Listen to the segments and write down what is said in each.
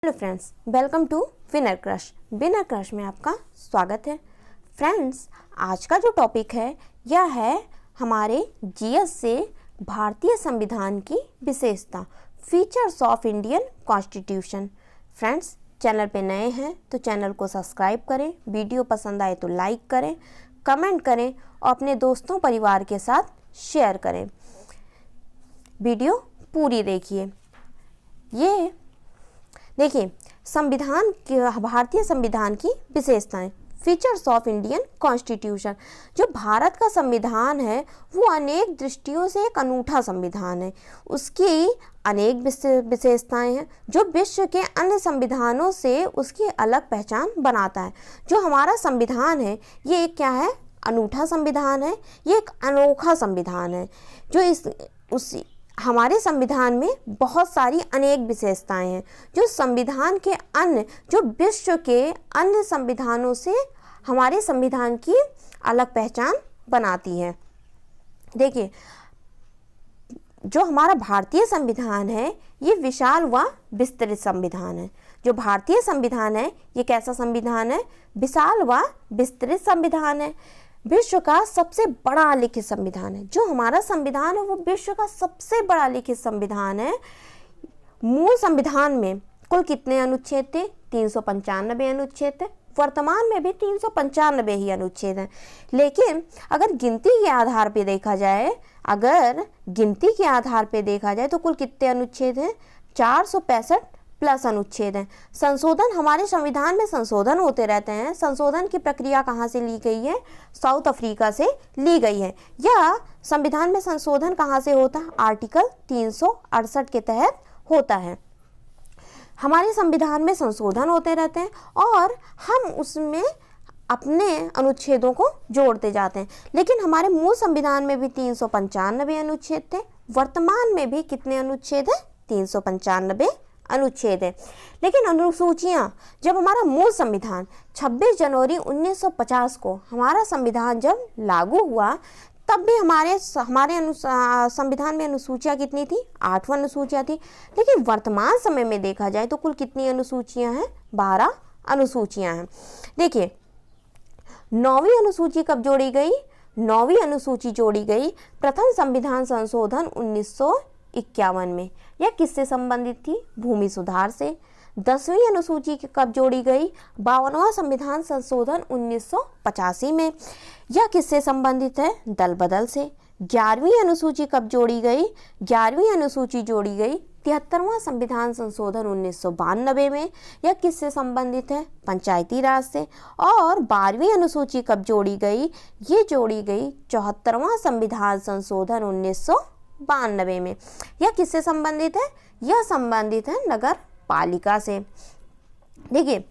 Hello friends, welcome to winner crush. Winner crush में आपका स्वागत है। फ्रेंड्स, आज का जो टॉपिक है यह है हमारे जीएस से भारतीय संविधान की विशेषता, features of Indian constitution. Friends, channel पे नए हैं तो चैनल को सब्सक्राइब करें, वीडियो पसंद आए तो लाइक करें, कमेंट करें और अपने दोस्तों परिवार के साथ शेयर करें। वीडियो पूरी देखिए। ये देखिए संविधान की, भारतीय संविधान की विशेषताएं, फीचर्स ऑफ इंडियन कॉन्स्टिट्यूशन। जो भारत का संविधान है वो अनेक दृष्टियों से एक अनूठा संविधान है। उसकी अनेक विशेषताएं हैं जो विश्व के अन्य संविधानों से उसकी अलग पहचान बनाता है। जो हमारा संविधान है ये क्या है? अनूठा संविधान है, ये एक अनोखा संविधान है। जो हमारे संविधान में बहुत सारी अनेक विशेषताएं हैं जो संविधान के अन्य, जो विश्व के अन्य संविधानों से हमारे संविधान की अलग पहचान बनाती है। देखिए, जो हमारा भारतीय संविधान है ये विशाल व विस्तृत संविधान है। जो भारतीय संविधान है ये कैसा संविधान है? विशाल व विस्तृत संविधान है। विश्व का सबसे बड़ा लिखित संविधान है। जो हमारा संविधान है वो विश्व का सबसे बड़ा लिखित संविधान है। मूल संविधान में कुल कितने अनुच्छेद थे? 395 अनुच्छेद थे। वर्तमान में भी 395 ही अनुच्छेद हैं। लेकिन अगर गिनती के आधार पे देखा जाए तो कुल कितने अनुच्छेद हैं? 465 प्लस अनुच्छेद हैं। संशोधन, हमारे संविधान में संशोधन होते रहते हैं। संशोधन की प्रक्रिया कहाँ से ली गई है? साउथ अफ्रीका से ली गई है। यह संविधान में संशोधन कहाँ से होता है? आर्टिकल 368 के तहत होता है। हमारे संविधान में संशोधन होते रहते हैं और हम उसमें अपने अनुच्छेदों को जोड़ते जाते हैं। लेकिन हमारे मूल संविधान में भी 395 अनुच्छेद थे। वर्तमान में भी कितने अनुच्छेद हैं? 395 अनुच्छेद है। लेकिन अनुसूचियां, जब हमारा मूल संविधान 26 जनवरी 1950 को हमारा संविधान जब लागू हुआ तब भी हमारे संविधान में अनुसूचियां कितनी थी? 8 अनुसूचियां थी। लेकिन वर्तमान समय में देखा जाए तो कुल कितनी अनुसूचियां हैं? 12 अनुसूचियां हैं। देखिए, 9वीं अनुसूची कब जोड़ी गई? 9वीं अनुसूची जोड़ी गई प्रथम संविधान संशोधन 1951 में। यह किससे संबंधित थी? भूमि सुधार से। 10वीं अनुसूची कब जोड़ी गई? 52वां संविधान संशोधन 1985 में। यह किससे संबंधित है? दल बदल से। 11वीं अनुसूची कब जोड़ी गई? 11वीं अनुसूची जोड़ी गई 73वां संविधान संशोधन 1992 में। यह किससे संबंधित है? पंचायती राज से। और 12वीं अनुसूची कब जोड़ी गई? ये जोड़ी गई 74वां संविधान संशोधन 1992 में। यह किससे संबंधित है? यह संबंधित है नगर पालिका से। देखिए,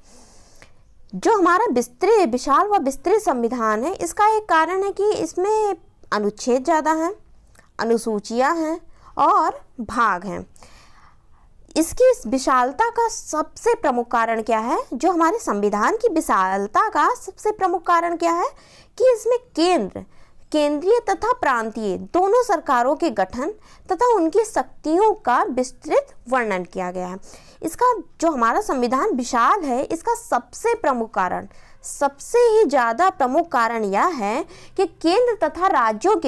जो हमारा विशाल व विस्तृत संविधान है इसका एक कारण है कि इसमें अनुच्छेद ज़्यादा हैं, अनुसूचियां हैं और भाग हैं। इसकी इस विशालता का सबसे प्रमुख कारण क्या है? जो हमारे संविधान की विशालता का सबसे प्रमुख कारण क्या है कि इसमें केंद्रीय तथा प्रांतीय दोनों सरकारों के गठन तथा उनकी शक्तियों का विस्तृत वर्णन किया गया है। इसका जो हमारा संविधान विशाल है इसका सबसे ही ज़्यादा प्रमुख कारण यह है कि केंद्र तथा राज्यों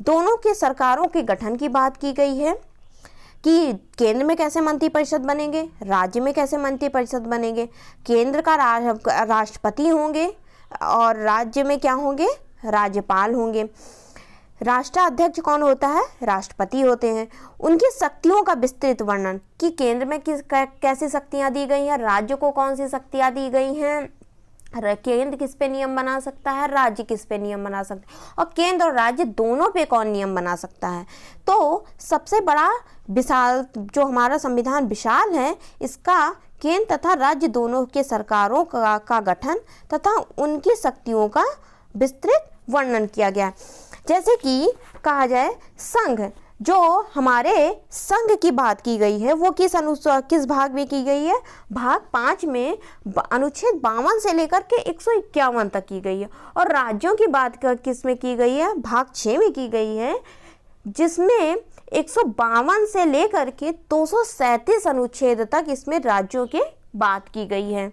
दोनों के सरकारों के गठन की बात की गई है कि केंद्र में कैसे मंत्रिपरिषद बनेंगे, राज्य में कैसे मंत्रिपरिषद बनेंगे। केंद्र का राष्ट्रपति होंगे और राज्य में क्या होंगे? राज्यपाल होंगे। राष्ट्राध्यक्ष कौन होता है? राष्ट्रपति होते हैं। उनकी शक्तियों का विस्तृत वर्णन कि केंद्र में कैसी शक्तियां दी गई हैं, राज्य को कौन सी शक्तियां दी गई हैं, केंद्र किस पे नियम बना सकता है, राज्य किस पे नियम बना सकता है, और केंद्र और राज्य दोनों पे कौन नियम बना सकता है। तो सबसे बड़ा विशाल जो हमारा संविधान विशाल है इसका केंद्र तथा राज्य दोनों के सरकारों का गठन तथा उनकी शक्तियों का विस्तृत वर्णन किया गया। जैसे कि कहा जाए संघ, जो हमारे संघ की बात की गई है वो किस भाग में की गई है? भाग 5 में अनुच्छेद 52 से लेकर के 151 तक की गई है। और राज्यों की बात किस में की गई है? भाग 6 में की गई है, जिसमें 152 से लेकर के 237 अनुच्छेद तक इसमें राज्यों की बात की गई है।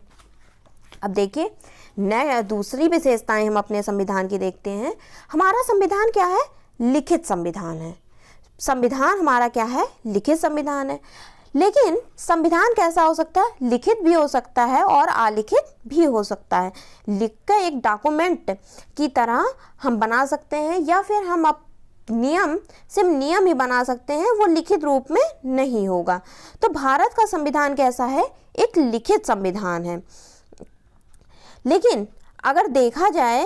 अब देखिए नया दूसरी विशेषताएं हम अपने संविधान की देखते हैं। हमारा संविधान क्या है? लिखित संविधान है। संविधान हमारा क्या है? लिखित संविधान है। लेकिन संविधान कैसा हो सकता है? लिखित भी हो सकता है और अलिखित भी हो सकता है। लिख कर एक डॉक्यूमेंट की तरह हम बना सकते हैं, या फिर हम सिर्फ नियम ही बना सकते हैं, वो लिखित रूप में नहीं होगा। तो भारत का संविधान कैसा है? एक लिखित संविधान है। लेकिन अगर देखा जाए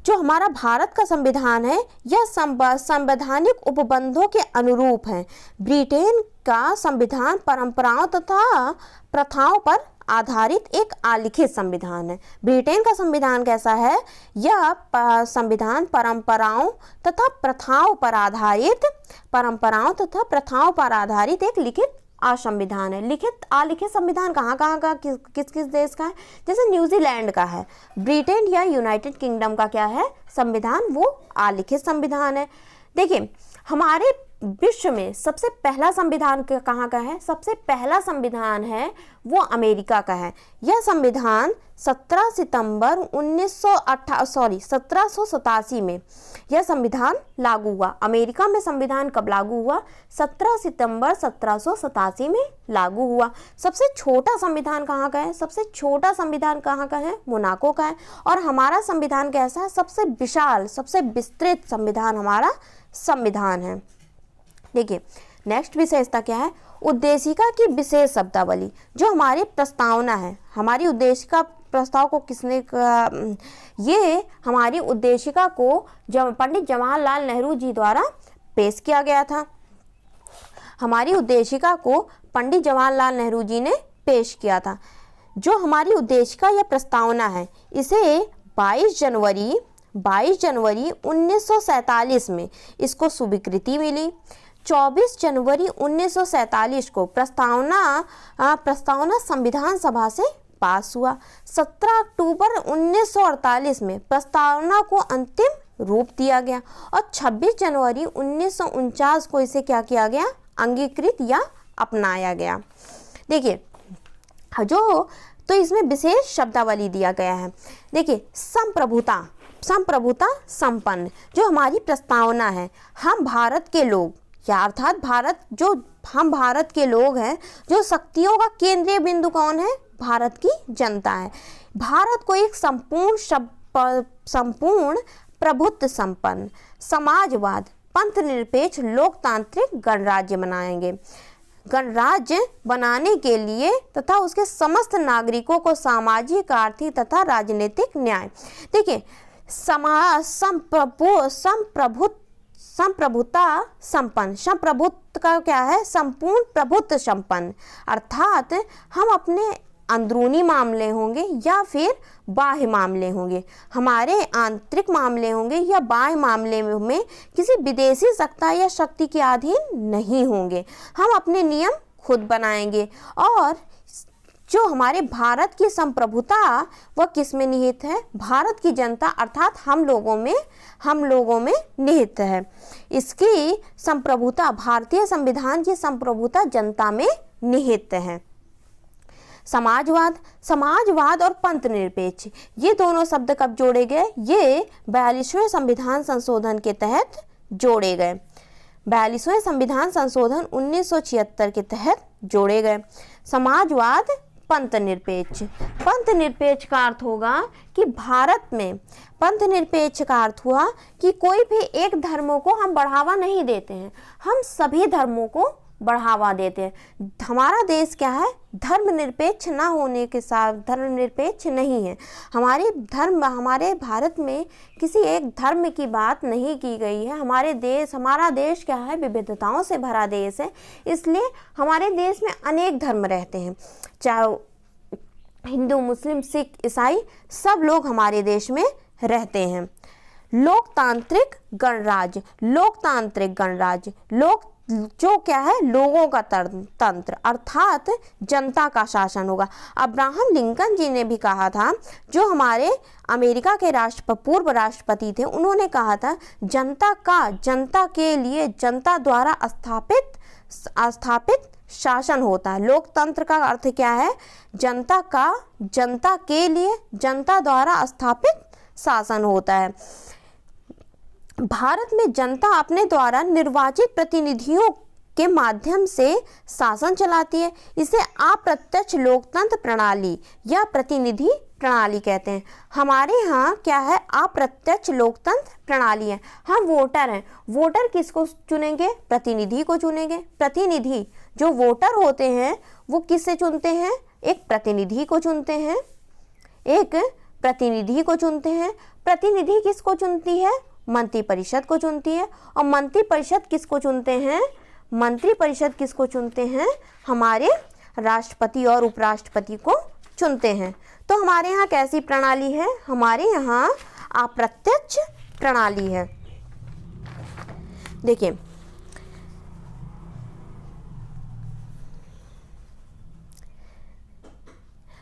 जो हमारा भारत का संविधान है यह संवैधानिक उपबंधों के अनुरूप है। ब्रिटेन का संविधान परंपराओं तथा प्रथाओं पर आधारित एक अलिखित संविधान है। ब्रिटेन का संविधान कैसा है? यह संविधान परंपराओं तथा प्रथाओं पर आधारित एक लिखित असंविधान है। लिखित अलिखित संविधान कहाँ का किस किस देश का है? जैसे न्यूजीलैंड का है। ब्रिटेन या यूनाइटेड किंगडम का क्या है संविधान? वो अलिखित संविधान है। देखिए हमारे विश्व में सबसे पहला संविधान कहाँ का है? सबसे पहला संविधान है वो अमेरिका का है। यह संविधान 17 सितंबर 1787 में यह संविधान लागू हुआ। अमेरिका में संविधान कब लागू हुआ? 17 सितंबर 1787 में लागू हुआ। सबसे छोटा संविधान कहाँ का है? सबसे छोटा संविधान कहाँ का है? मोनाको का है। और हमारा संविधान कैसा है? सबसे विशाल, सबसे विस्तृत संविधान हमारा संविधान है। देखिए नेक्स्ट विशेषता क्या है? उद्देशिका की विशेष शब्दावली। जो हमारी प्रस्तावना है, हमारी उद्देशिका प्रस्ताव को किसने ये हमारी उद्देशिका को पंडित जवाहरलाल नेहरू जी द्वारा पेश किया गया था। हमारी उद्देशिका को पंडित जवाहरलाल नेहरू जी ने पेश किया था। जो हमारी उद्देशिका या प्रस्तावना है इसे 22 जनवरी 1947 में इसको स्वीकृति मिली। 24 जनवरी 1947 को प्रस्तावना संविधान सभा से पास हुआ। 17 अक्टूबर 1948 में प्रस्तावना को अंतिम रूप दिया गया और 26 जनवरी 1949 को इसे क्या किया गया? अंगीकृत या अपनाया गया। देखिए तो इसमें विशेष शब्दावली दिया गया है। देखिए संप्रभुता संपन्न जो हमारी प्रस्तावना है, हम भारत के लोग या अर्थात हम भारत के लोग हैं। जो शक्तियों का केंद्रीय बिंदु कौन है? भारत की जनता है। भारत को एक संपूर्ण प्रभुत्व संपन्न समाजवाद, पंथ निरपेक्ष, लोकतांत्रिक गणराज्य बनाएंगे। गणराज्य बनाने के लिए तथा उसके समस्त नागरिकों को सामाजिक, आर्थिक तथा राजनीतिक न्याय। देखिए संप्रभुता संपन्न, संप्रभुत्व का क्या है? संपूर्ण प्रभुत्व संपन्न, अर्थात हम अपने अंदरूनी मामले होंगे या फिर बाह्य मामले होंगे, हमारे आंतरिक मामले होंगे या बाह्य मामले में किसी विदेशी सत्ता या शक्ति के अधीन नहीं होंगे। हम अपने नियम खुद बनाएंगे। और जो हमारे भारत की संप्रभुता वह किस में निहित है? भारत की जनता अर्थात हम लोगों में निहित है। इसकी संप्रभुता, भारतीय संविधान की संप्रभुता जनता में निहित है। समाजवाद और पंथ निरपेक्ष ये दोनों शब्द कब जोड़े गए? ये 42वें संविधान संशोधन के तहत जोड़े गए। 42वें संविधान संशोधन 1976 के तहत जोड़े गए। समाजवाद, पंथ निरपेक्ष का अर्थ होगा कि भारत में पंथ निरपेक्ष का अर्थ हुआ कि कोई भी एक धर्मों को हम बढ़ावा नहीं देते हैं, हम सभी धर्मों को बढ़ावा देते हैं। हमारा देश क्या है? धर्मनिरपेक्ष ना होने के साथ धर्मनिरपेक्ष नहीं है। हमारे भारत में किसी एक धर्म की बात नहीं की गई है। हमारा देश क्या है? विविधताओं से भरा देश है। इसलिए हमारे देश में अनेक धर्म रहते हैं, चाहे हिंदू, मुस्लिम, सिख, ईसाई, सब लोग हमारे देश में रहते हैं। लोकतांत्रिक गणराज्य जो क्या है, लोगों का तंत्र अर्थात जनता का शासन होगा। अब्राहम लिंकन जी ने भी कहा था, जो हमारे अमेरिका के पूर्व राष्ट्रपति थे, उन्होंने कहा था जनता के लिए, जनता द्वारा स्थापित शासन होता है। लोकतंत्र का अर्थ क्या है, जनता के लिए, जनता द्वारा स्थापित शासन होता है। भारत में जनता अपने द्वारा निर्वाचित प्रतिनिधियों के माध्यम से शासन चलाती है। इसे अप्रत्यक्ष लोकतंत्र प्रणाली या प्रतिनिधि प्रणाली कहते हैं। हमारे यहाँ क्या है, अप्रत्यक्ष लोकतंत्र प्रणाली है। हम वोटर हैं, वोटर किसको चुनेंगे, प्रतिनिधि को चुनेंगे। प्रतिनिधि जो वोटर होते हैं वो किससे चुनते हैं, एक प्रतिनिधि को चुनते हैं, एक प्रतिनिधि को चुनते हैं। प्रतिनिधि किसको चुनती है, मंत्रिपरिषद को चुनती है। और मंत्रिपरिषद किसको चुनते हैं, मंत्रिपरिषद किसको चुनते हैं, हमारे राष्ट्रपति और उपराष्ट्रपति को चुनते हैं। तो हमारे यहाँ कैसी प्रणाली है, हमारे यहाँ अप्रत्यक्ष प्रणाली है। देखिए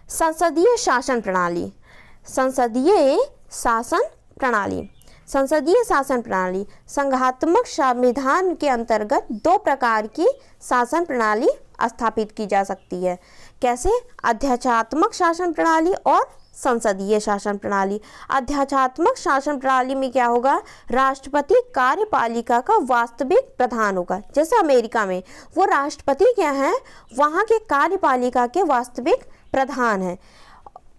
संसदीय शासन प्रणाली, संसदीय शासन प्रणाली, संसदीय शासन प्रणाली संघात्मक संविधान के अंतर्गत दो प्रकार की शासन प्रणाली स्थापित की जा सकती है। कैसे, अध्यक्षात्मक शासन प्रणाली और संसदीय शासन प्रणाली। अध्यक्षात्मक शासन प्रणाली में क्या होगा, राष्ट्रपति कार्यपालिका का वास्तविक प्रधान होगा। जैसे अमेरिका में वो राष्ट्रपति क्या है, वहाँ के कार्यपालिका के वास्तविक प्रधान है।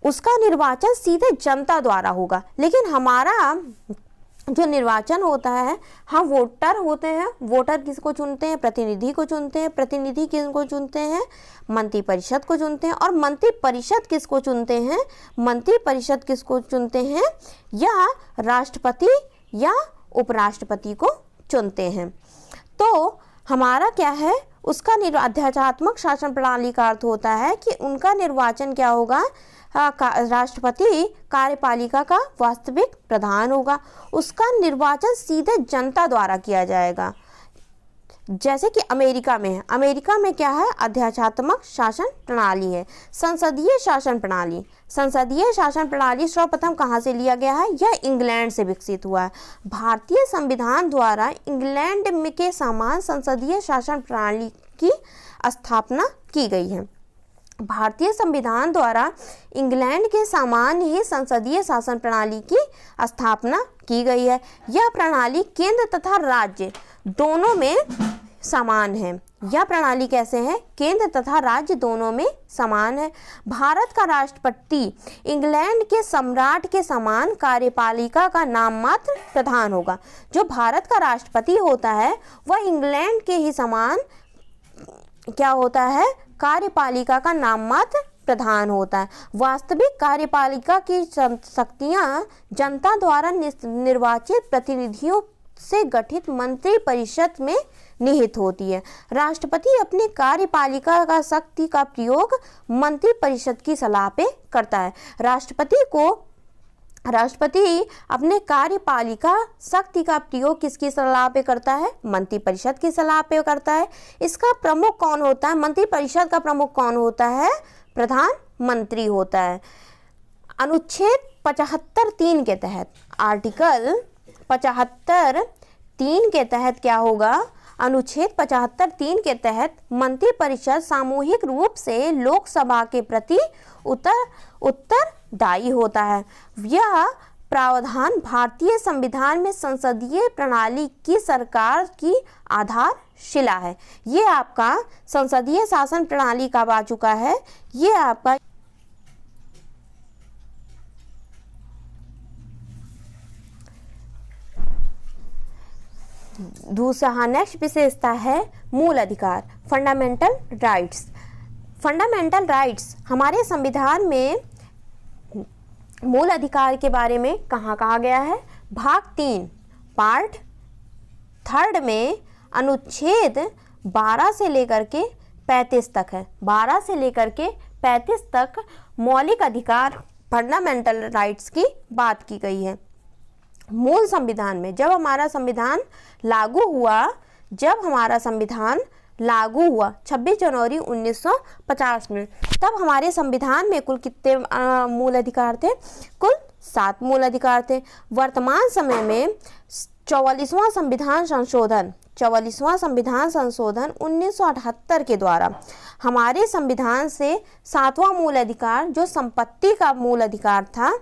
उसका निर्वाचन सीधे जनता द्वारा होगा। लेकिन हमारा जो निर्वाचन होता है, हम वोटर होते हैं। वोटर किसको चुनते हैं, प्रतिनिधि को चुनते हैं। प्रतिनिधि किसको चुनते हैं, मंत्रिपरिषद को चुनते हैं। और मंत्रिपरिषद किसको चुनते हैं, मंत्रिपरिषद किसको चुनते हैं, या राष्ट्रपति या उपराष्ट्रपति को चुनते हैं। तो हमारा क्या है, उसका अध्यक्षात्मक शासन प्रणाली का अर्थ होता है कि उनका निर्वाचन क्या होगा, राष्ट्रपति कार्यपालिका का वास्तविक प्रधान होगा। उसका निर्वाचन सीधे जनता द्वारा किया जाएगा। जैसे कि अमेरिका में है, अमेरिका में क्या है, अध्यक्षात्मक शासन प्रणाली है। संसदीय शासन प्रणाली, संसदीय शासन प्रणाली सर्वप्रथम कहाँ से लिया गया है, यह इंग्लैंड से विकसित हुआ है। भारतीय संविधान द्वारा इंग्लैंड के समान संसदीय शासन प्रणाली की स्थापना की गई है। भारतीय संविधान द्वारा इंग्लैंड के समान ही संसदीय शासन प्रणाली की स्थापना की गई है। यह प्रणाली केंद्र तथा राज्य दोनों में समान है। यह प्रणाली कैसे है, केंद्र तथा राज्य दोनों में समान है। भारत का राष्ट्रपति इंग्लैंड के सम्राट के समान कार्यपालिका का नाम मात्र प्रधान होगा। जो भारत का राष्ट्रपति होता है वह इंग्लैंड के ही समान क्या होता है, कार्यपालिका का नाम मात्र प्रधान होता है। वास्तविक कार्यपालिका की शक्तियां जनता द्वारा निर्वाचित प्रतिनिधियों से गठित मंत्रिपरिषद में निहित होती है। राष्ट्रपति अपनी कार्यपालिका का शक्ति का प्रयोग मंत्रिपरिषद की सलाह पे करता है। राष्ट्रपति अपने कार्यपालिका शक्ति का प्रयोग किसकी सलाह पे करता है, मंत्रिपरिषद की सलाह पे करता है। इसका प्रमुख कौन होता है, मंत्रिपरिषद का प्रमुख कौन होता है, प्रधानमंत्री होता है। अनुच्छेद 75(3) के तहत, आर्टिकल 75(3) के तहत क्या होगा, अनुच्छेद 75(3) के तहत मंत्रिपरिषद सामूहिक रूप से लोकसभा के प्रति उत्तरदायी होता है। यह प्रावधान भारतीय संविधान में संसदीय प्रणाली की सरकार की आधारशिला है। ये आपका संसदीय शासन प्रणाली कब आ चुका है, ये आपका दूसरा नेक्स्ट विशेषता है मूल अधिकार, फंडामेंटल राइट्स। फंडामेंटल राइट्स हमारे संविधान में मूल अधिकार के बारे में कहाँ कहा गया है, भाग 3 पार्ट 3 में अनुच्छेद 12 से लेकर के 35 तक है। 12 से लेकर के 35 तक मौलिक अधिकार फंडामेंटल राइट्स की बात की गई है। मूल संविधान में जब हमारा संविधान लागू हुआ, जब हमारा संविधान लागू हुआ 26 जनवरी 1950 में, तब हमारे संविधान में कुल कितने मूल अधिकार थे? कुल 7 मूल अधिकार थे। वर्तमान समय में 44वां संविधान संशोधन 1978 के द्वारा हमारे संविधान से 7वां मूल अधिकार जो संपत्ति का मूल अधिकार था,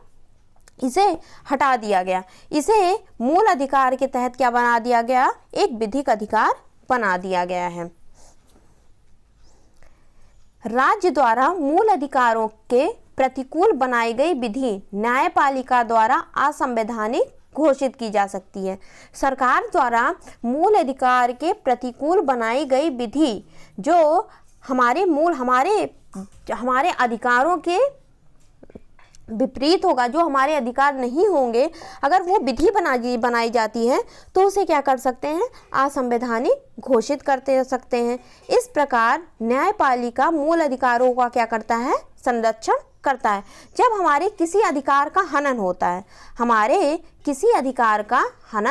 इसे हटा दिया गया। इसे मूल अधिकार के तहत क्या बना दिया गया? एक विधिक अधिकार बना दिया गया है। राज्य द्वारा मूल अधिकारों के प्रतिकूल बनाई गई विधि न्यायपालिका द्वारा असंवैधानिक घोषित की जा सकती है। सरकार द्वारा मूल अधिकार के प्रतिकूल बनाई गई विधि जो हमारे अधिकारों के विपरीत होगा, जो हमारे अधिकार नहीं होंगे, अगर वो विधि बनाई जाती है तो उसे क्या कर सकते हैं? असंवैधानिक घोषित करते सकते हैं। इस प्रकार न्यायपालिका मूल अधिकारों का क्या करता है? संरक्षण करता है। जब हमारे किसी अधिकार का हनन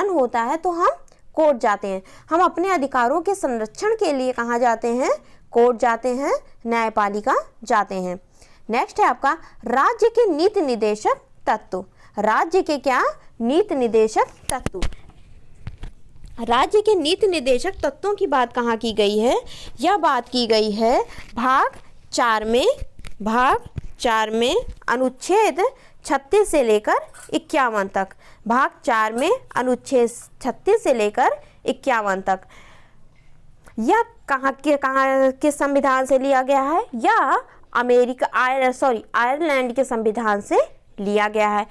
होता है, तो हम कोर्ट जाते हैं। हम अपने अधिकारों के संरक्षण के लिए कहाँ जाते हैं? कोर्ट जाते हैं, न्यायपालिका जाते हैं। नेक्स्ट है आपका राज्य के नीति निदेशक तत्व। राज्य के क्या? नीति निदेशक तत्व। राज्य के नीति निदेशक तत्वों की बात कहाँ की गई है? यह बात की गई है भाग 4 में अनुच्छेद 36 से लेकर 51 तक। भाग 4 में अनुच्छेद 36 से लेकर 51 तक। यह कहाँ के संविधान से लिया गया है? या आयरलैंड के संविधान से लिया गया है।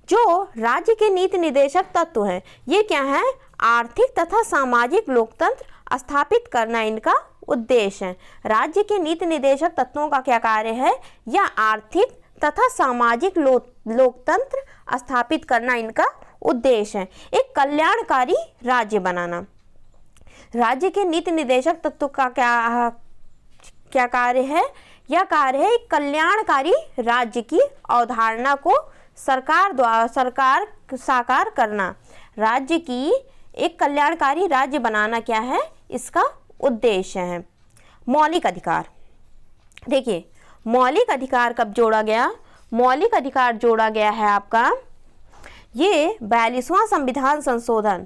जो राज्य के नीति निदेशक तत्व हैं, ये क्या है? आर्थिक तथा सामाजिक लोकतंत्र स्थापित करना इनका उद्देश्य है। राज्य के नीति निदेशक तत्वों का क्या कार्य है? या आर्थिक तथा सामाजिक लोकतंत्र स्थापित करना इनका उद्देश्य है। एक कल्याणकारी राज्य बनाना। राज्य के नीति निदेशक तत्व का क्या कार्य है? यह कार्य है एक कल्याणकारी राज्य की अवधारणा को साकार करना। राज्य की एक कल्याणकारी राज्य बनाना क्या है? इसका उद्देश्य है। मौलिक अधिकार। देखिए, मौलिक अधिकार कब जोड़ा गया? मौलिक अधिकार जोड़ा गया है आपका ये 42वां संविधान संशोधन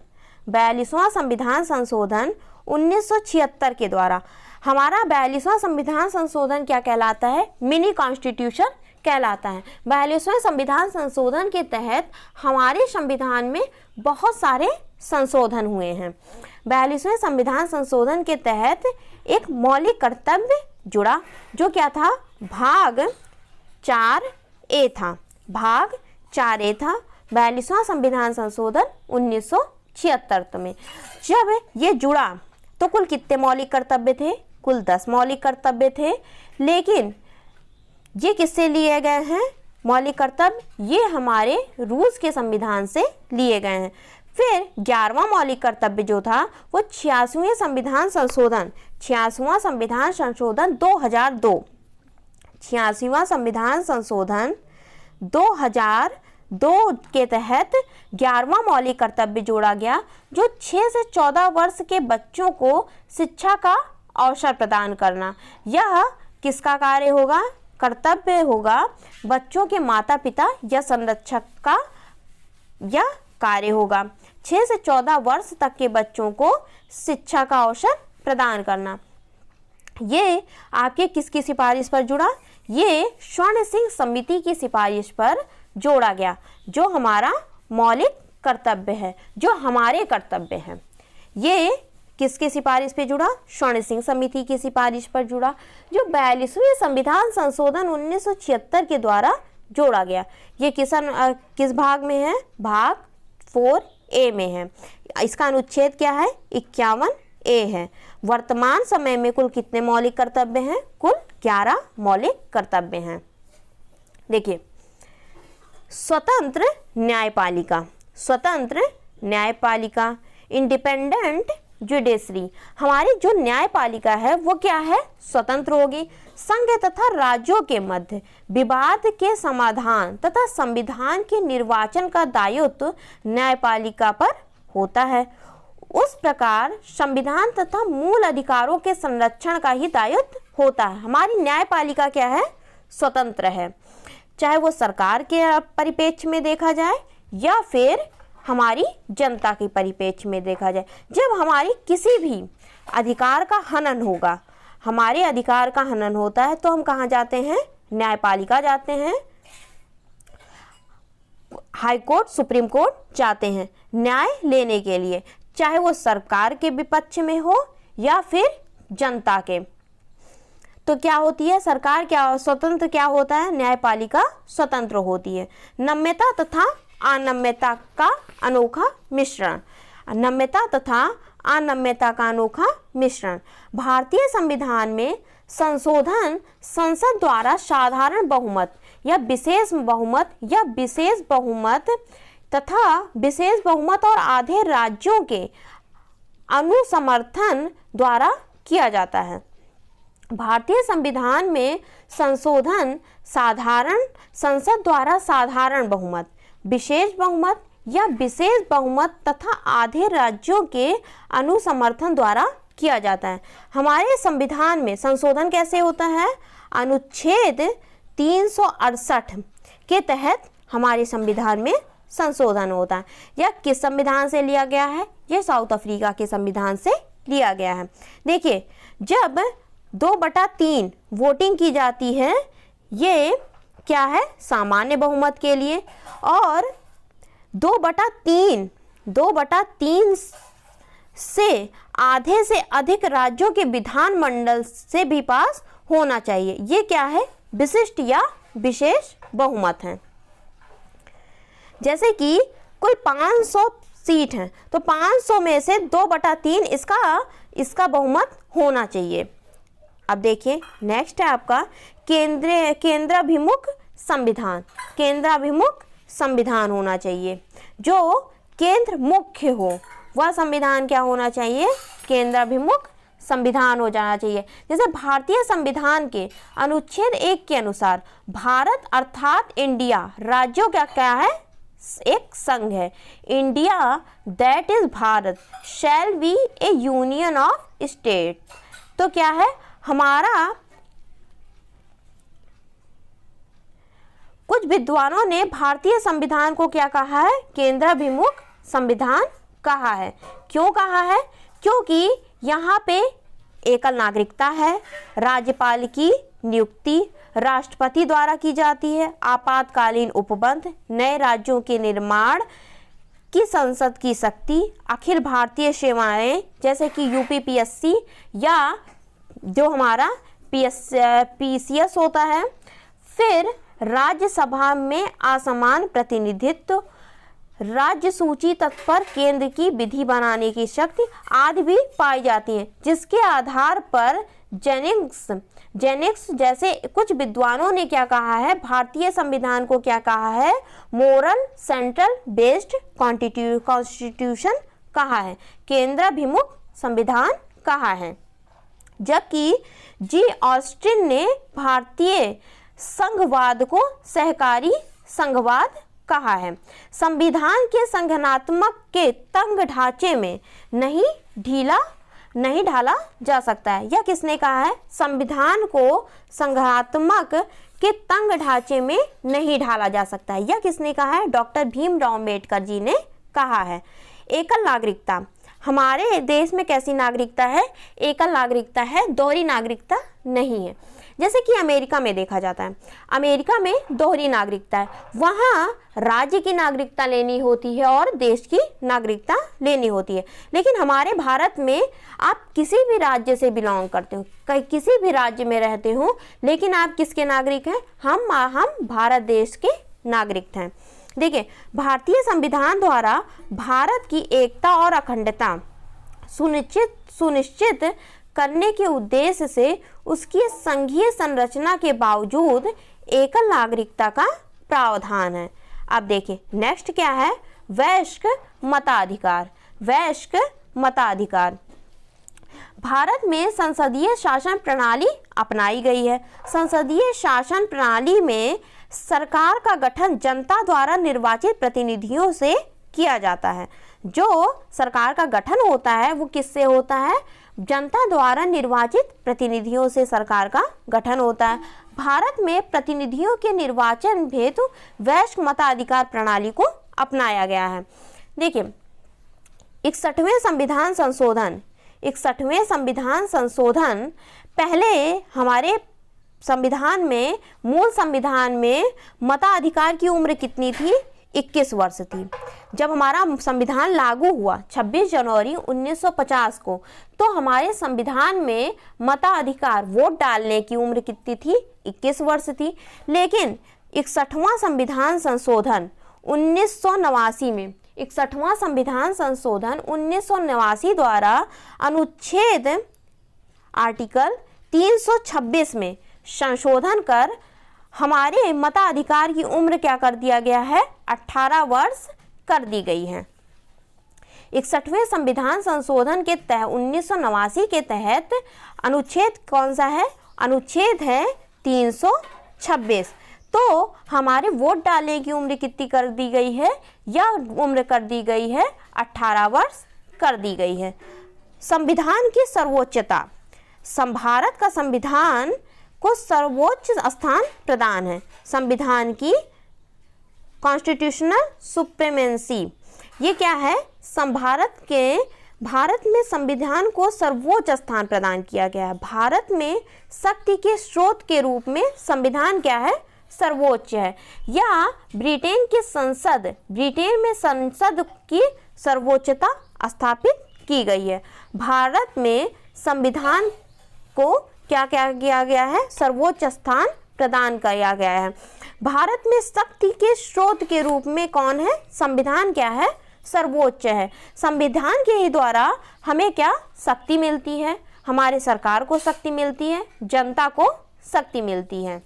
1976 के द्वारा। हमारा 42वां संविधान संशोधन क्या कहलाता है? मिनी कॉन्स्टिट्यूशन कहलाता है। 42वें संविधान संशोधन के तहत हमारे संविधान में बहुत सारे संशोधन हुए हैं। 42वें संविधान संशोधन के तहत एक मौलिक कर्तव्य जुड़ा, जो क्या था? भाग 4A था। 42वां संविधान संशोधन 1976 में जब ये जुड़ा तो कुल कितने मौलिक कर्तव्य थे? कुल 10 मौलिक कर्तव्य थे। लेकिन ये किससे लिए गए हैं मौलिक कर्तव्य? ये हमारे रूस के संविधान से लिए गए हैं। फिर 11वां मौलिक कर्तव्य जो था वो 86वें संविधान संशोधन 2002। 86वां संविधान संशोधन 2002 के तहत 11वां मौलिक कर्तव्य जोड़ा गया, जो 6 से 14 वर्ष के बच्चों को शिक्षा का अवसर प्रदान करना। यह किसका कार्य होगा? कर्तव्य होगा बच्चों के माता पिता या संरक्षक का यह कार्य होगा। 6 से 14 वर्ष तक के बच्चों को शिक्षा का अवसर प्रदान करना। ये आपके किसकी सिफारिश पर जुड़ा? ये स्वर्ण सिंह समिति की सिफारिश पर जोड़ा गया, जो हमारा मौलिक कर्तव्य है, जो हमारे कर्तव्य हैं। ये किसकी सिफारिश पे जुड़ा? स्वर्ण सिंह समिति की सिफारिश पर जुड़ा, जो 42वें संविधान संशोधन 1976 के द्वारा जोड़ा गया। ये किस भाग में है? भाग 4A में है। इसका अनुच्छेद क्या है? 51A है। वर्तमान समय में कुल कितने मौलिक कर्तव्य हैं? कुल 11 मौलिक कर्तव्य हैं। देखिए, स्वतंत्र न्यायपालिका इंडिपेंडेंट जुडिशरी। हमारी जो न्यायपालिका है वो क्या है? स्वतंत्र होगी। संघ तथा राज्यों के मध्य विवाद के समाधान तथा संविधान के निर्वाचन का दायित्व न्यायपालिका पर होता है। उस प्रकार संविधान तथा मूल अधिकारों के संरक्षण का ही दायित्व होता है। हमारी न्यायपालिका क्या है? स्वतंत्र है, चाहे वो सरकार के परिप्रेक्ष्य में देखा जाए या फिर हमारी जनता के परिप्रेक्ष्य में देखा जाए। जब हमारी किसी भी अधिकार का हनन होगा, हमारे अधिकार का हनन होता है, तो हम कहाँ जाते हैं? न्यायपालिका जाते हैं, हाई कोर्ट, सुप्रीम कोर्ट जाते हैं न्याय लेने के लिए, चाहे वो सरकार के विपक्ष में हो या फिर जनता के। तो क्या होती है? सरकार क्या स्वतंत्र क्या होता है? न्यायपालिका स्वतंत्र होती है। नम्यता तथा अनम्यता का अनोखा मिश्रण, नम्यता तथा अनम्यता का अनोखा मिश्रण। भारतीय संविधान में संशोधन संसद द्वारा साधारण बहुमत या विशेष बहुमत तथा विशेष बहुमत और आधे राज्यों के अनुसमर्थन द्वारा किया जाता है। भारतीय संविधान में संशोधन संसद द्वारा साधारण बहुमत, विशेष बहुमत या विशेष बहुमत तथा आधे राज्यों के अनुसमर्थन द्वारा किया जाता है। हमारे संविधान में संशोधन कैसे होता है? अनुच्छेद 368 के तहत हमारे संविधान में संशोधन होता है। यह किस संविधान से लिया गया है? यह साउथ अफ्रीका के संविधान से लिया गया है। देखिए, जब 2/3 वोटिंग की जाती है, ये क्या है? सामान्य बहुमत के लिए, और 2/3 से आधे से अधिक राज्यों के विधानमंडल से भी पास होना चाहिए। ये क्या है? विशिष्ट या विशेष बहुमत है। जैसे कि कुल 500 सीट हैं, तो 500 में से 2/3 इसका बहुमत होना चाहिए। अब देखिए, नेक्स्ट है आपका केंद्राभिमुख संविधान। केंद्राभिमुख संविधान होना चाहिए, जो केंद्र मुख्य हो, वह संविधान क्या होना चाहिए? केंद्राभिमुख संविधान हो जाना चाहिए। जैसे भारतीय संविधान के अनुच्छेद 1 के अनुसार भारत अर्थात इंडिया राज्यों का क्या है? एक संघ है। India that is Bharat shall be A union of state. तो क्या है? हमारा कुछ विद्वानों ने भारतीय संविधान को क्या कहा है? केंद्राभिमुख संविधान कहा है। क्यों कहा है? क्योंकि यहाँ पे एकल नागरिकता है, राज्यपाल की नियुक्ति राष्ट्रपति द्वारा की जाती है, आपातकालीन उपबंध, नए राज्यों के निर्माण की संसद की शक्ति, अखिल भारतीय सेवाएं जैसे कि यूपीपीएससी या जो हमारा पीसीएस होता है, फिर राज्यसभा में असमान प्रतिनिधित्व, राज्य सूची तक पर केंद्र की विधि बनाने की शक्ति आदि भी पाई जाती है, जिसके आधार पर जेनिक्स जैसे कुछ विद्वानों ने क्या कहा है? भारतीय संविधान को क्या कहा है? मोरल सेंट्रल बेस्ड कॉन्स्टिट्यूशन कहा है, केंद्राभिमुख संविधान कहा है। जबकि जी ऑस्टिन ने भारतीय संघवाद को सहकारी संघवाद कहा है। संविधान के संगठनात्मक के तंग ढांचे में नहीं ढाला जा सकता है। यह किसने कहा है? संविधान को संगठनात्मक के तंग ढांचे में नहीं ढाला जा सकता है। यह किसने कहा है? डॉक्टर भीमराव अम्बेडकर जी ने कहा है। एकल नागरिकता, हमारे देश में कैसी नागरिकता है? एकल नागरिकता है, दोहरी नागरिकता नहीं है। जैसे कि अमेरिका में देखा जाता है, अमेरिका में दोहरी नागरिकता है, वहाँ राज्य की नागरिकता लेनी होती है और देश की नागरिकता लेनी होती है। लेकिन हमारे भारत में आप किसी भी राज्य से बिलोंग करते हो, किसी भी राज्य में रहते हो, लेकिन आप किसके नागरिक हैं? हम भारत देश के नागरिक हैं। देखिए, भारतीय संविधान द्वारा भारत की एकता और अखंडता सुनिश्चित करने के उद्देश्य से उसकी संघीय संरचना के बावजूद एकल नागरिकता का प्रावधान है। अब देखिए, नेक्स्ट क्या है? वयस्क मताधिकार। वयस्क मताधिकार, भारत में संसदीय शासन प्रणाली अपनाई गई है। संसदीय शासन प्रणाली में सरकार का गठन जनता द्वारा निर्वाचित प्रतिनिधियों से किया जाता है। जो सरकार का गठन होता है वो किससे होता है? जनता द्वारा निर्वाचित प्रतिनिधियों से सरकार का गठन होता है। भारत में प्रतिनिधियों के निर्वाचन हेतु वैश्विक मताधिकार प्रणाली को अपनाया गया है। देखिए 61वें संविधान संशोधन पहले हमारे संविधान में, मूल संविधान में मताधिकार की उम्र कितनी थी? 21 वर्ष थी। जब हमारा संविधान लागू हुआ 26 जनवरी 1950 को, तो हमारे संविधान में मताधिकार, वोट डालने की उम्र कितनी थी? 21 वर्ष थी। लेकिन 61वां संविधान संशोधन 1989 में, 61वां संविधान संशोधन 1989 द्वारा अनुच्छेद आर्टिकल 326 में संशोधन कर हमारे मताधिकार की उम्र क्या कर दिया गया है? 18 वर्ष कर दी गई है। 61वें संविधान संशोधन के तहत 1989 के तहत अनुच्छेद कौन सा है? अनुच्छेद है 326। तो हमारे वोट डालने की उम्र कितनी कर दी गई है? या उम्र कर दी गई है 18 वर्ष कर दी गई है। संविधान की सर्वोच्चता, भारत का संविधान को सर्वोच्च स्थान प्रदान है। संविधान की कॉन्स्टिट्यूशनल सुप्रीमेंसी, ये क्या है? भारत में संविधान को सर्वोच्च स्थान प्रदान किया गया है। भारत में शक्ति के स्रोत के रूप में संविधान क्या है? सर्वोच्च है। या ब्रिटेन में संसद की सर्वोच्चता स्थापित की गई है। भारत में संविधान को क्या किया गया है? सर्वोच्च स्थान प्रदान किया गया है। भारत में शक्ति के स्रोत के रूप में कौन है? संविधान क्या है? सर्वोच्च है। संविधान के ही द्वारा हमें क्या शक्ति मिलती है? हमारे सरकार को शक्ति मिलती है, जनता को शक्ति मिलती है।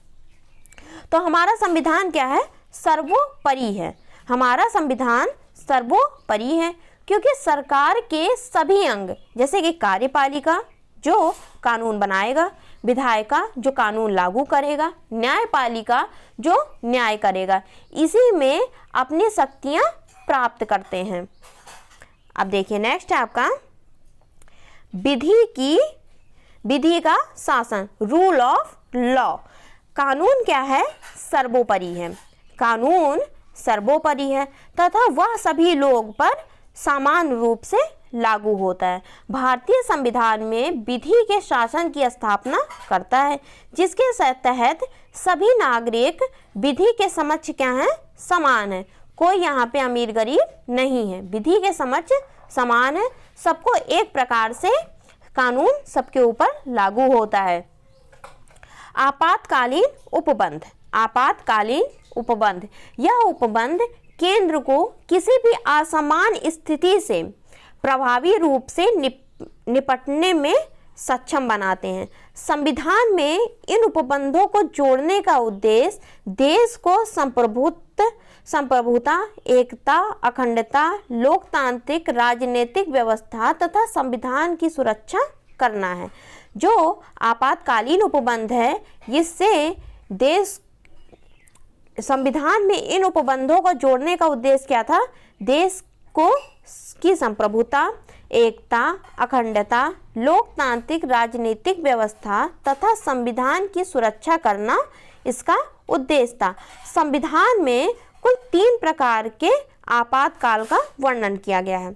तो हमारा संविधान क्या है? सर्वोपरि है। हमारा संविधान सर्वोपरि है क्योंकि सरकार के सभी अंग, जैसे कि कार्यपालिका जो कानून बनाएगा, विधायिका जो कानून लागू करेगा, न्यायपालिका जो न्याय करेगा, इसी में अपनी शक्तियां प्राप्त करते हैं। अब देखिए नेक्स्ट है आपका विधि का शासन, रूल ऑफ लॉ। कानून क्या है? सर्वोपरि है। कानून सर्वोपरि है तथा वह सभी लोग पर समान रूप से लागू होता है। भारतीय संविधान में विधि के शासन की स्थापना करता है, जिसके तहत सभी नागरिक विधि के समक्ष क्या है? समान है। कोई यहाँ पे अमीर गरीब नहीं है, विधि के समक्ष समान है। सबको एक प्रकार से कानून सबके ऊपर लागू होता है। आपातकालीन उपबंध, यह उपबंध केंद्र को किसी भी असमान स्थिति से प्रभावी रूप से निपटने में सक्षम बनाते हैं। संविधान में इन उपबंधों को जोड़ने का उद्देश्य देश को संप्रभुता, एकता, अखंडता, लोकतांत्रिक राजनीतिक व्यवस्था तथा संविधान की सुरक्षा करना है। जो आपातकालीन उपबंध है, इससे संविधान में इन उपबंधों को जोड़ने का उद्देश्य क्या था? देश को की संप्रभुता, एकता, अखंडता, लोकतांत्रिक राजनीतिक व्यवस्था तथा संविधान की सुरक्षा करना इसका उद्देश्य था। संविधान में कुल 3 प्रकार के आपातकाल का वर्णन किया गया है।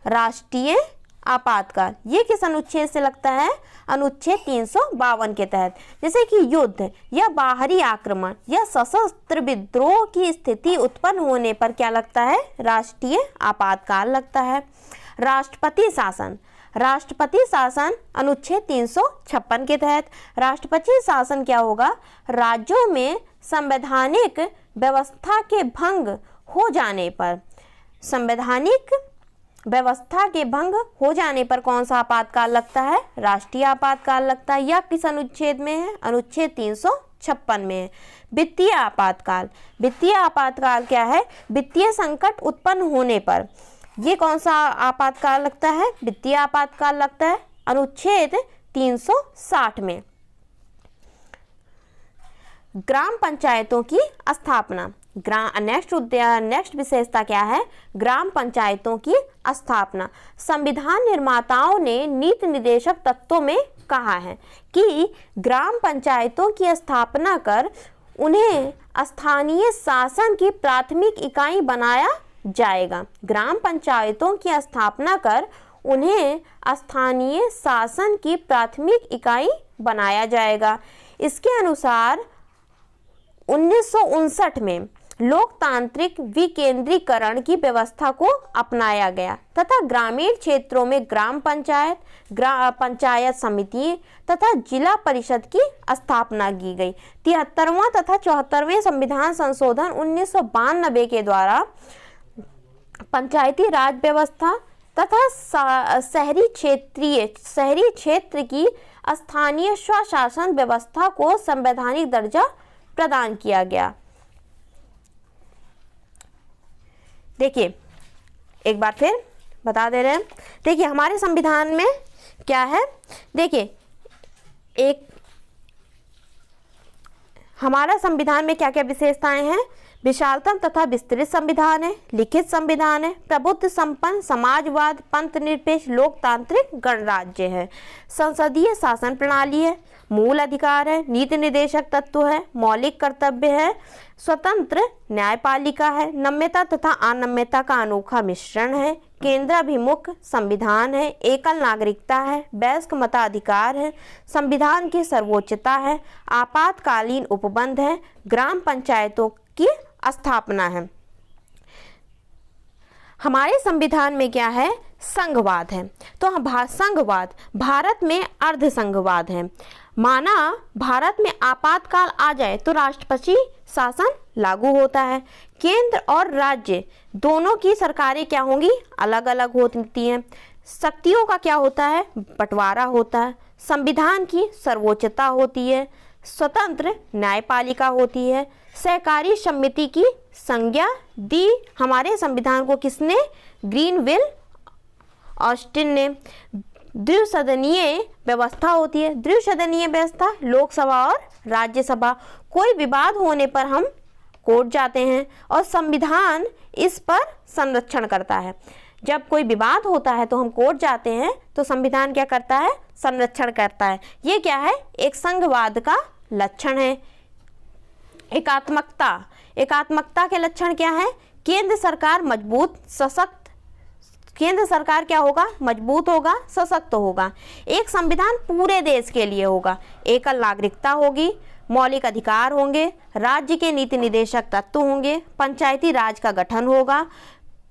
राष्ट्रीय आपातकाल ये किस अनुच्छेद से लगता है? अनुच्छेद 352 के तहत। जैसे कि युद्ध या बाहरी आक्रमण या सशस्त्र विद्रोह की स्थिति उत्पन्न होने पर क्या लगता है? राष्ट्रीय आपातकाल लगता है। राष्ट्रपति शासन अनुच्छेद 356 के तहत। राष्ट्रपति शासन क्या होगा? राज्यों में संवैधानिक व्यवस्था के भंग हो जाने पर कौन सा आपातकाल लगता है? राष्ट्रीय आपातकाल लगता है। या किस अनुच्छेद में है? अनुच्छेद 356 में है। वित्तीय आपातकाल क्या है? वित्तीय संकट उत्पन्न होने पर ये कौन सा आपातकाल लगता है? वित्तीय आपातकाल लगता है अनुच्छेद 360 में। ग्राम पंचायतों की स्थापना। नेक्स्ट विशेषता क्या है? ग्राम पंचायतों की स्थापना। संविधान निर्माताओं ने नीति निर्देशक तत्वों में कहा है कि ग्राम पंचायतों की स्थापना कर उन्हें स्थानीय शासन की प्राथमिक इकाई बनाया जाएगा। ग्राम पंचायतों की स्थापना कर उन्हें स्थानीय शासन की प्राथमिक इकाई बनाया जाएगा। इसके अनुसार 1959 में लोकतांत्रिक विकेंद्रीकरण की व्यवस्था को अपनाया गया तथा ग्रामीण क्षेत्रों में ग्राम पंचायत, पंचायत समिति तथा जिला परिषद की स्थापना की गई। 73वां तथा 74वें संविधान संशोधन 1992 के द्वारा पंचायती राज व्यवस्था तथा शहरी क्षेत्र की स्थानीय स्वशासन व्यवस्था को संवैधानिक दर्जा प्रदान किया गया। देखिए एक बार फिर बता दे रहे हैं। देखिए हमारे संविधान में क्या है, देखिए एक हमारा संविधान में क्या क्या विशेषताएं हैं? विशालतम तथा विस्तृत संविधान है, लिखित संविधान है, प्रभुत्व संपन्न समाजवाद, पंथ निरपेक्ष लोकतांत्रिक गणराज्य है, संसदीय शासन प्रणाली है, मूल अधिकार है, नीति निर्देशक तत्व है, मौलिक कर्तव्य है, स्वतंत्र न्यायपालिका है, नम्यता तथा अनम्यता का अनोखा मिश्रण है, केंद्राभिमुख संविधान है, एकल नागरिकता है, वयस्क मताधिकार है, संविधान की सर्वोच्चता है, आपातकालीन उपबंध है, ग्राम पंचायतों की स्थापना है। हमारे संविधान में क्या है? संघवाद है। तो संघवाद भारत में अर्ध संघवाद है। माना भारत में आपातकाल आ जाए तो राष्ट्रपति शासन लागू होता है। केंद्र और राज्य दोनों की सरकारें क्या होंगी? अलग अलग होती हैं। शक्तियों का क्या होता है? बंटवारा होता है। संविधान की सर्वोच्चता होती है, स्वतंत्र न्यायपालिका होती है। सहकारी समिति की संज्ञा दी हमारे संविधान को किसने? ग्रीनविल ऑस्टिन ने। द्विसदनीय व्यवस्था होती है। द्विसदनीय व्यवस्था लोकसभा और राज्यसभा। कोई विवाद होने पर हम कोर्ट जाते हैं और संविधान इस पर संरक्षण करता है। जब कोई विवाद होता है तो हम कोर्ट जाते हैं तो संविधान क्या करता है? संरक्षण करता है। ये क्या है? एक संघवाद का लक्षण है। एकात्मकता। एकात्मकता के लक्षण क्या है? केंद्र सरकार मजबूत सशक्त, केंद्र सरकार क्या होगा? मजबूत होगा, सशक्त होगा। एक संविधान पूरे देश के लिए होगा। एकल नागरिकता होगी, मौलिक अधिकार होंगे, राज्य के नीति निर्देशक तत्व होंगे, पंचायती राज का गठन होगा,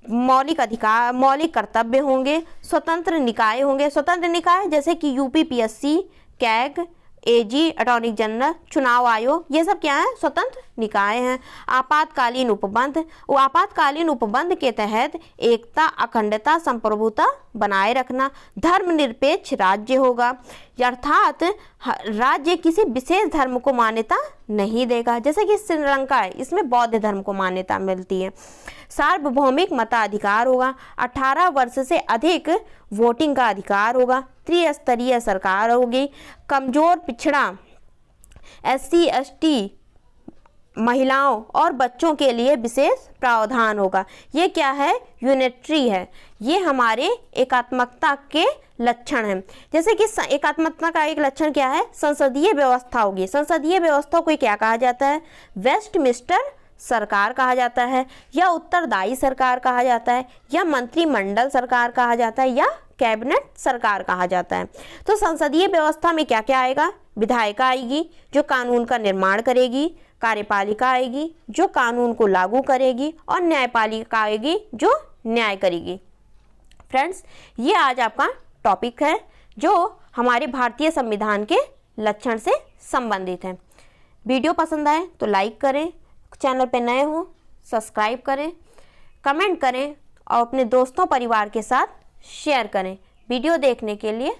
मौलिक अधिकार, मौलिक कर्तव्य होंगे, स्वतंत्र निकाय होंगे। स्वतंत्र निकाय जैसे कि यूपी पीएससी, कैग, एजी, अटॉर्नी जनरल, चुनाव आयोग, ये सब क्या है? स्वतंत्र निकाय हैं। आपातकालीन उपबंध। आपातकालीन उपबंध के तहत एकता, अखंडता, संप्रभुता बनाए रखना। धर्मनिरपेक्ष राज्य होगा, अर्थात राज्य किसी विशेष धर्म को मान्यता नहीं देगा। जैसे कि श्रीलंका है, इसमें बौद्ध धर्म को मान्यता मिलती है। सार्वभौमिक मताधिकार होगा। 18 वर्ष से अधिक वोटिंग का अधिकार होगा। त्रिस्तरीय सरकार होगी। कमजोर पिछड़ा SC ST महिलाओं और बच्चों के लिए विशेष प्रावधान होगा। ये क्या है? यूनिटरी है। ये हमारे एकात्मकता के लक्षण हैं। जैसे कि एकात्मकता का एक लक्षण क्या है? संसदीय व्यवस्था होगी। संसदीय व्यवस्था को क्या कहा जाता है? वेस्टमिंस्टर सरकार कहा जाता है, या उत्तरदायी सरकार कहा जाता है, या मंत्रिमंडल सरकार कहा जाता है, या कैबिनेट सरकार कहा जाता है। तो संसदीय व्यवस्था में क्या क्या आएगा? विधायिका आएगी जो कानून का निर्माण करेगी, कार्यपालिका आएगी जो कानून को लागू करेगी, और न्यायपालिका आएगी जो न्याय करेगी। फ्रेंड्स, ये आज आपका टॉपिक है जो हमारे भारतीय संविधान के लक्षण से संबंधित है। वीडियो पसंद आए तो लाइक करें, चैनल पे नए हो सब्सक्राइब करें, कमेंट करें और अपने दोस्तों परिवार के साथ शेयर करें। वीडियो देखने के लिए